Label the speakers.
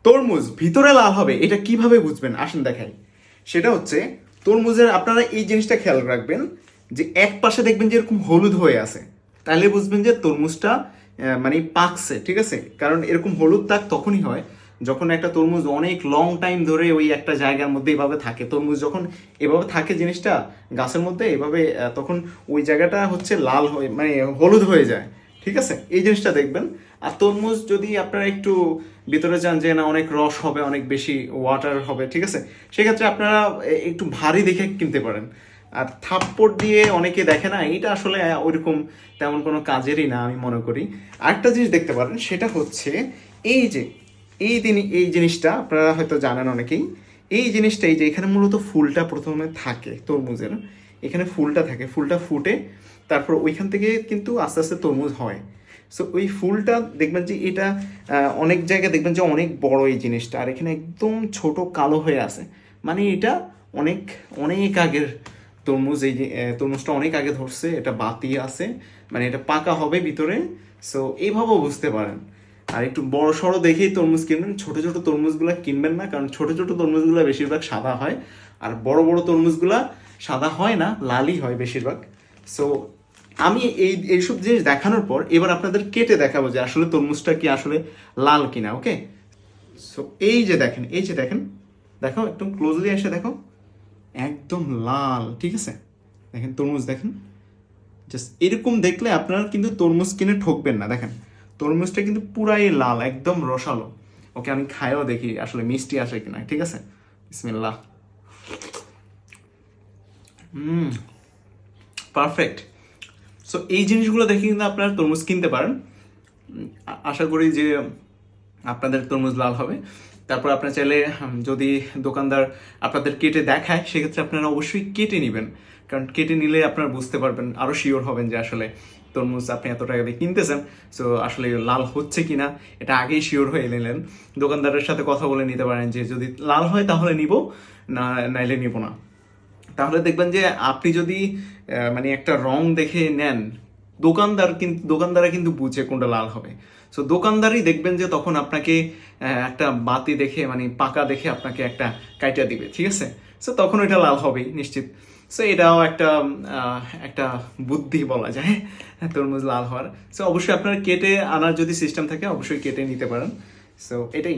Speaker 1: তরমুজ ভিতরে লাল হবে এটা কিভাবে বুঝবেন আসেন দেখাই। সেটা হচ্ছে তরমুজের আপনারা এই জিনিসটা খেয়াল রাখবেন যে এক পাশে দেখবেন যে এরকম হলুদ হয়ে আছে, তাহলে বুঝবেন যে তরমুজটা মানে পাকছে, ঠিক আছে? কারণ এরকম হলুদ দাগ তখনই হয় যখন একটা তরমুজ অনেক লং টাইম ধরে ওই একটা জায়গার মধ্যে এভাবে থাকে। তরমুজ যখন এভাবে থাকে জিনিসটা গাছের মধ্যে এভাবে তখন ওই জায়গাটা হচ্ছে লাল হয়ে মানে হলুদ হয়ে যায়, ঠিক আছে? এই জিনিসটা দেখবেন। আর তরমুজ যদি আপনারা একটু ভিতরে চান যে না অনেক রস হবে, অনেক বেশি ওয়াটার হবে, ঠিক আছে, সেক্ষেত্রে আপনারা একটু ভারী দেখে কিনতে পারেন। আর থাপ্পড় দিয়ে অনেকে দেখে না, এটা আসলে ওইরকম তেমন কোনো কাজেরই না আমি মনে করি। আরেকটা জিনিস দেখতে পারেন সেটা হচ্ছে এই যে এই জিনিসটা আপনারা হয়তো জানেন অনেকেই, এই জিনিসটা এই যে এখানে মূলত ফুলটা প্রথমে থাকে তরমুজের, এখানে ফুলটা থাকে, ফুলটা ফুটে তারপর ওইখান থেকে কিন্তু আস্তে আস্তে তরমুজ হয়। সো ওই ফুলটা দেখবেন যে এটা অনেক জায়গায় দেখবেন যে অনেক বড় এই জিনিসটা, আর এখানে একদম ছোট কালো হয়ে আছে, মানে এটা অনেক অনেক আগের তরমুজ। এই যে তরমুজটা অনেক আগে ধরছে, এটা বাতি আছে, মানে এটা পাকা হবে ভিতরে। সো এইভাবেও বুঝতে পারেন। আর একটু বড় সড়ো দেখেই তরমুজ কিনবেন, ছোট ছোট তরমুজগুলো কিনবেন না, কারণ ছোট ছোট তরমুজগুলো বেশিরভাগ সাদা হয়, আর বড় বড় তরমুজগুলা সাদা হয় না, লালই হয় বেশিরভাগ। সো আমি এইসব জিনিস দেখানোর পর এবার আপনাদের কেটে দেখাবো যে আসলে তরমুজটা কি আসলে লাল কিনা। ওকে, সো এই যে দেখেন, এই যে দেখেন, দেখো একদম ক্লোজলি এসে দেখো, একদম লাল, ঠিক আছে? দেখেন তরমুজ দেখেন, জাস্ট এরকম দেখলে আপনারা কিন্তু তরমুজ কিনে ঠকবেন না। দেখেন তরমুজটা কিন্তু পুরাই লাল, একদম রসালো। ওকে, আমি খাইও দেখি আসলে মিষ্টি আসে কিনা, ঠিক আছে? বিসমিল্লাহ। পারফেক্ট। সো এই জিনিসগুলো দেখে কিন্তু আপনারা তরমুজ কিনতে পারেন। আশা করি যে আপনাদের তরমুজ লাল হবে। তারপর আপনার চাইলে যদি দোকানদার আপনাদের কেটে দেখায় সেক্ষেত্রে আপনারা অবশ্যই কেটে নেবেন, কারণ কেটে নিলে আপনারা বুঝতে পারবেন, আরও শিওর হবেন যে আসলে তরমুজ আপনি এত টাকা দিয়ে কিনতেছেন, সো আসলে লাল হচ্ছে কিনা এটা আগেই শিওর হয়ে নিলেন। দোকানদারের সাথে কথা বলে নিতে পারেন যে যদি লাল হয় তাহলে নিব, না নাইলে নিব না। তাহলে দেখবেন যে আপনি যদি মানে একটা রং দেখে নেন, দোকানদারা কিন্তু বুঝে কোনটা লাল হবে। সো দোকানদারই দেখবেন যে তখন আপনাকে একটা বাতি দেখে মানে পাকা দেখে আপনাকে একটা কাইটা দিবে, ঠিক আছে? সো তখন ওইটা লাল হবেই নিশ্চিত। সো এটাও একটা একটা বুদ্ধি বলা যায় তরমুজ লাল হওয়ার। সো অবশ্যই আপনার কেটে আনার যদি সিস্টেম থাকে অবশ্যই কেটে নিতে পারেন। সো এটাই।